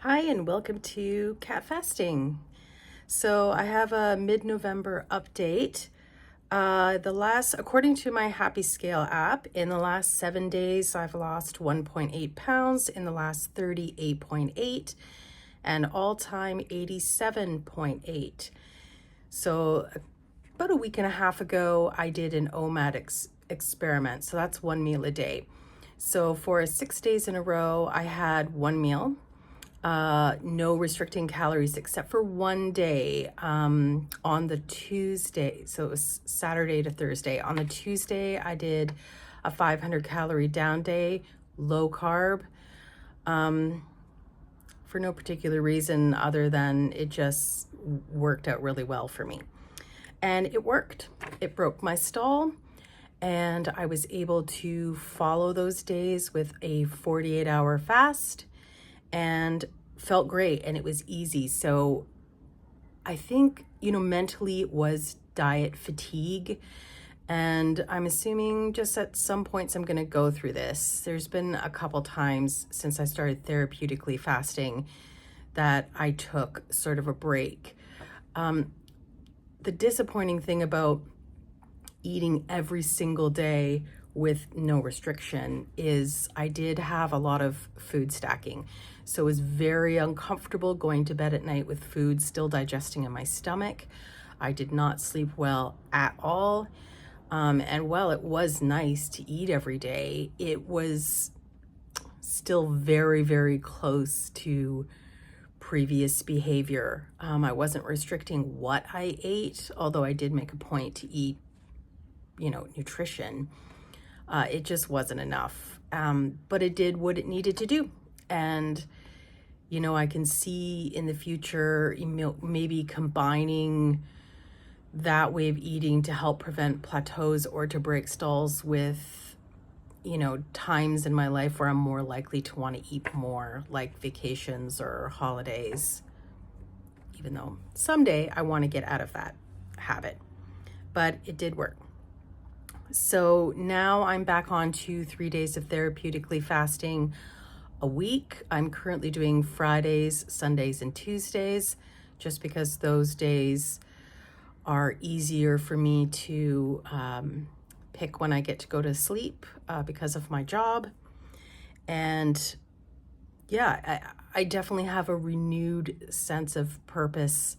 Hi, and welcome to Cat Fasting. So I have a mid-November update. According to my Happy Scale app, in the last 7 days, I've lost 1.8 pounds. In the last 30, 8.8, and all-time 87.8. So about a week and a half ago, I did an OMAD experiment. So that's 1 meal a day. So for 6 days in a row, I had 1 meal. No restricting calories except for one day on the Tuesday. So it was Saturday to Thursday. On the Tuesday, I did a 500 calorie down day, low carb, for no particular reason other than it just worked out really well for me. And it worked. It broke my stall. And I was able to follow those days with a 48-hour fast and felt great, and it was easy. So I think, mentally it was diet fatigue, and I'm assuming just at some points I'm going to go through this. There's been a couple times since I started therapeutically fasting that I took sort of a break. The disappointing thing about eating every single day with no restriction is I did have a lot of food stacking. So it was very uncomfortable going to bed at night with food still digesting in my stomach. I did not sleep well at all. And while it was nice to eat every day, it was still very, very close to previous behavior. I wasn't restricting what I ate, although I did make a point to eat nutrition. It just wasn't enough. But it did what it needed to do. And, I can see in the future, maybe combining that way of eating to help prevent plateaus or to break stalls with, times in my life where I'm more likely to want to eat more, like vacations or holidays, even though someday I want to get out of that habit. But it did work. So now I'm back on to 3 days of therapeutically fasting a week. I'm currently doing Fridays, Sundays, and Tuesdays, just because those days are easier for me to pick when I get to go to sleep because of my job. And yeah, I definitely have a renewed sense of purpose.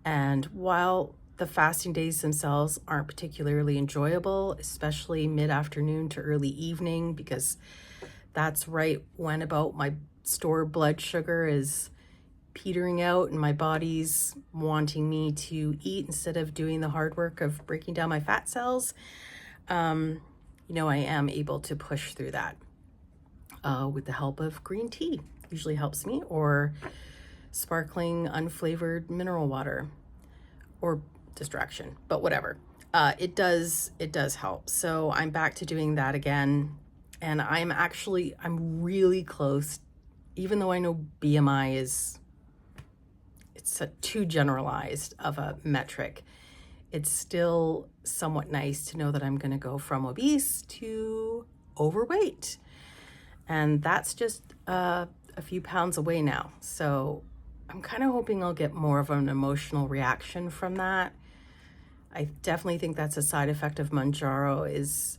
And while the fasting days themselves aren't particularly enjoyable, especially mid-afternoon to early evening, because that's right when about my stored blood sugar is petering out and my body's wanting me to eat instead of doing the hard work of breaking down my fat cells. I am able to push through that with the help of green tea. Usually helps me, or sparkling unflavored mineral water, or distraction, but whatever. It does help. So I'm back to doing that again. And I'm really close, even though I know BMI it's too generalized of a metric. It's still somewhat nice to know that I'm going to go from obese to overweight. And that's just a few pounds away now. So I'm kind of hoping I'll get more of an emotional reaction from that. I definitely think that's a side effect of Mounjaro, is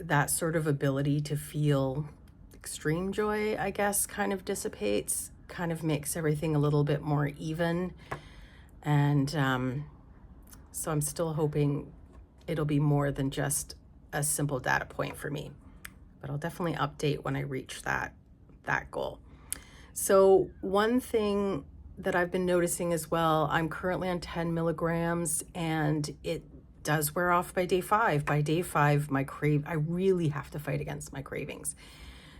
that sort of ability to feel extreme joy, I guess, kind of dissipates, kind of makes everything a little bit more even. And so I'm still hoping it'll be more than just a simple data point for me. But I'll definitely update when I reach that goal. So one thing that I've been noticing as well, I'm currently on 10 milligrams, and it does wear off by day 5. By day 5, I really have to fight against my cravings.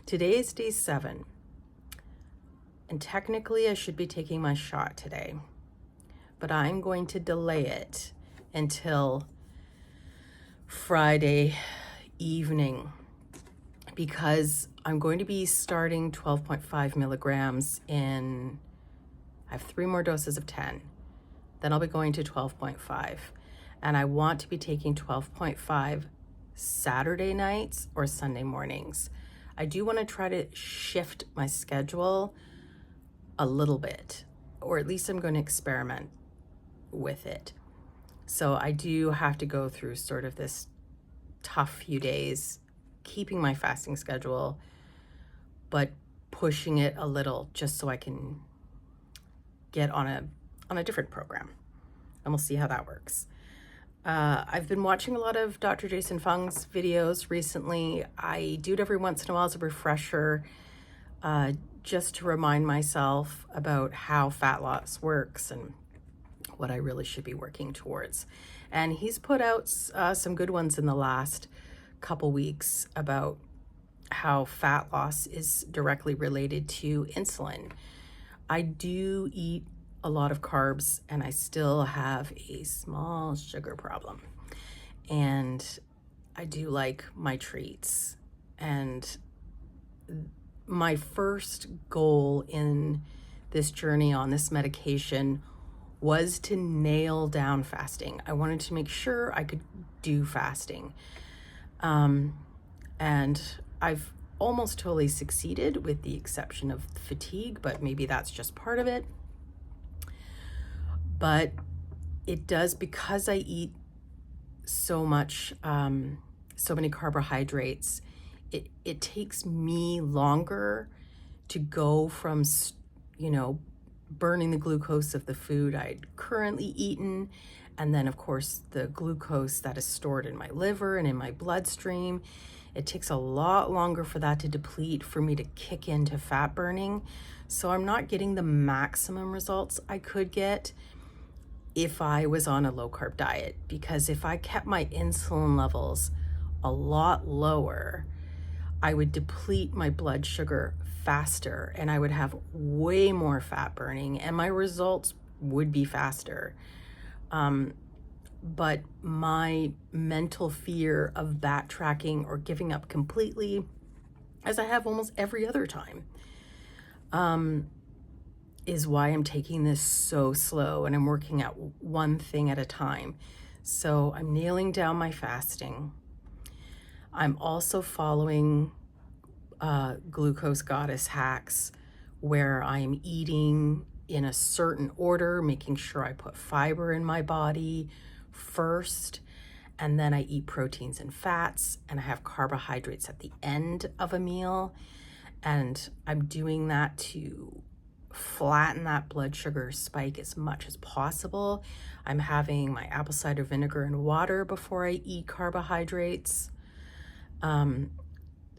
Today is day 7, and technically I should be taking my shot today, but I'm going to delay it until Friday evening, because I'm going to be starting 12.5 milligrams in, I have 3 more doses of 10. Then I'll be going to 12.5. And I want to be taking 12.5 Saturday nights or Sunday mornings. I do want to try to shift my schedule a little bit, or at least I'm going to experiment with it. So I do have to go through sort of this tough few days, keeping my fasting schedule, but pushing it a little just so I can get on a different program. And we'll see how that works. I've been watching a lot of Dr. Jason Fung's videos recently. I do it every once in a while as a refresher, just to remind myself about how fat loss works and what I really should be working towards. And he's put out some good ones in the last couple weeks about how fat loss is directly related to insulin. I do eat a lot of carbs and I still have a small sugar problem. And I do like my treats. And my first goal in this journey on this medication was to nail down fasting. I wanted to make sure I could do fasting. And I've almost totally succeeded with the exception of fatigue, but maybe that's just part of it. But it does, because I eat so much, so many carbohydrates, it takes me longer to go from, burning the glucose of the food I'd currently eaten, and then of course the glucose that is stored in my liver and in my bloodstream. It takes a lot longer for that to deplete for me to kick into fat burning. So I'm not getting the maximum results I could get if I was on a low carb diet, because if I kept my insulin levels a lot lower, I would deplete my blood sugar faster and I would have way more fat burning and my results would be faster. But my mental fear of backtracking or giving up completely, as I have almost every other time, is why I'm taking this so slow and I'm working at one thing at a time. So I'm nailing down my fasting. I'm also following glucose goddess hacks where I'm eating in a certain order, making sure I put fiber in my body first, and then I eat proteins and fats, and I have carbohydrates at the end of a meal. And I'm doing that to flatten that blood sugar spike as much as possible. I'm having my apple cider vinegar and water before I eat carbohydrates,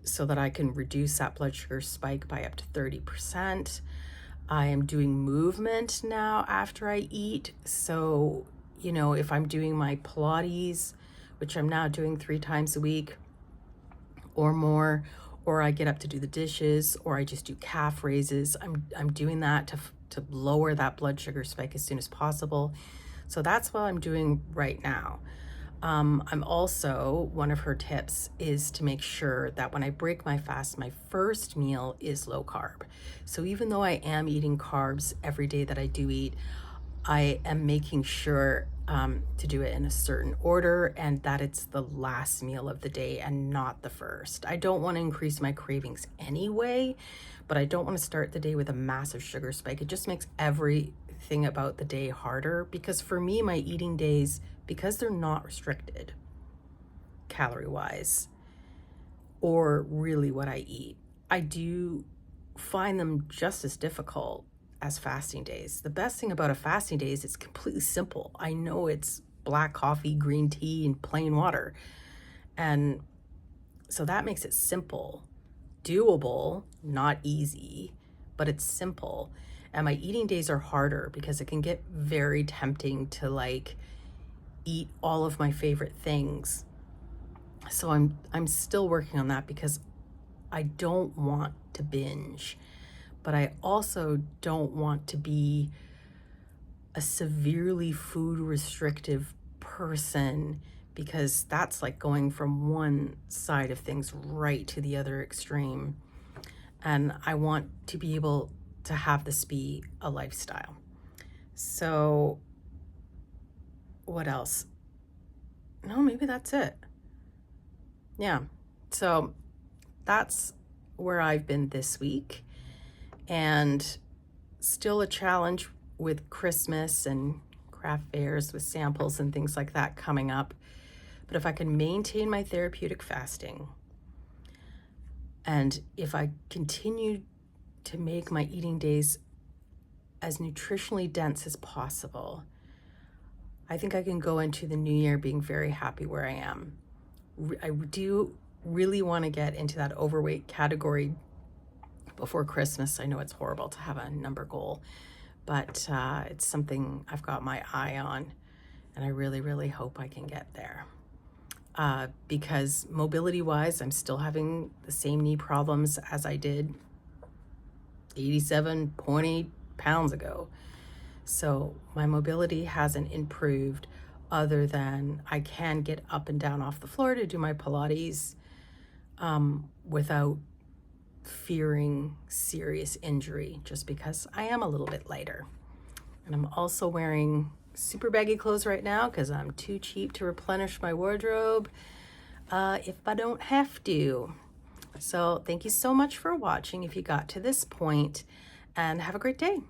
so that I can reduce that blood sugar spike by up to 30%. I am doing movement now after I eat. So, if I'm doing my Pilates, which I'm now doing 3 times a week or more, or I get up to do the dishes, or I just do calf raises, I'm doing that to lower that blood sugar spike as soon as possible. So that's what I'm doing right now. I'm also, one of her tips is to make sure that when I break my fast, my first meal is low carb. So even though I am eating carbs every day that I do eat, I am making sure to do it in a certain order and that it's the last meal of the day and not the first. I don't want to increase my cravings anyway, but I don't want to start the day with a massive sugar spike. It just makes everything about the day harder, because for me, my eating days, because they're not restricted calorie-wise or really what I eat, I do find them just as difficult as fasting days. The best thing about a fasting day is it's completely simple. I know it's black coffee, green tea, and plain water. And so that makes it simple, doable, not easy, but it's simple. And my eating days are harder because it can get very tempting to eat all of my favorite things. So I'm still working on that because I don't want to binge, but I also don't want to be a severely food restrictive person, because that's like going from one side of things right to the other extreme. And I want to be able to have this be a lifestyle. So what else? No, maybe that's it. Yeah. So that's where I've been this week. And still a challenge with Christmas and craft fairs with samples and things like that coming up. But if I can maintain my therapeutic fasting, and if I continue to make my eating days as nutritionally dense as possible, I think I can go into the new year being very happy where I am. I do really want to get into that overweight category before Christmas. I know it's horrible to have a number goal, but it's something I've got my eye on, and I really, really hope I can get there. Because mobility-wise, I'm still having the same knee problems as I did 87.8 pounds ago. So my mobility hasn't improved, other than I can get up and down off the floor to do my Pilates without fearing serious injury, just because I am a little bit lighter. And I'm also wearing super baggy clothes right now because I'm too cheap to replenish my wardrobe if I don't have to. So thank you so much for watching if you got to this point, and have a great day.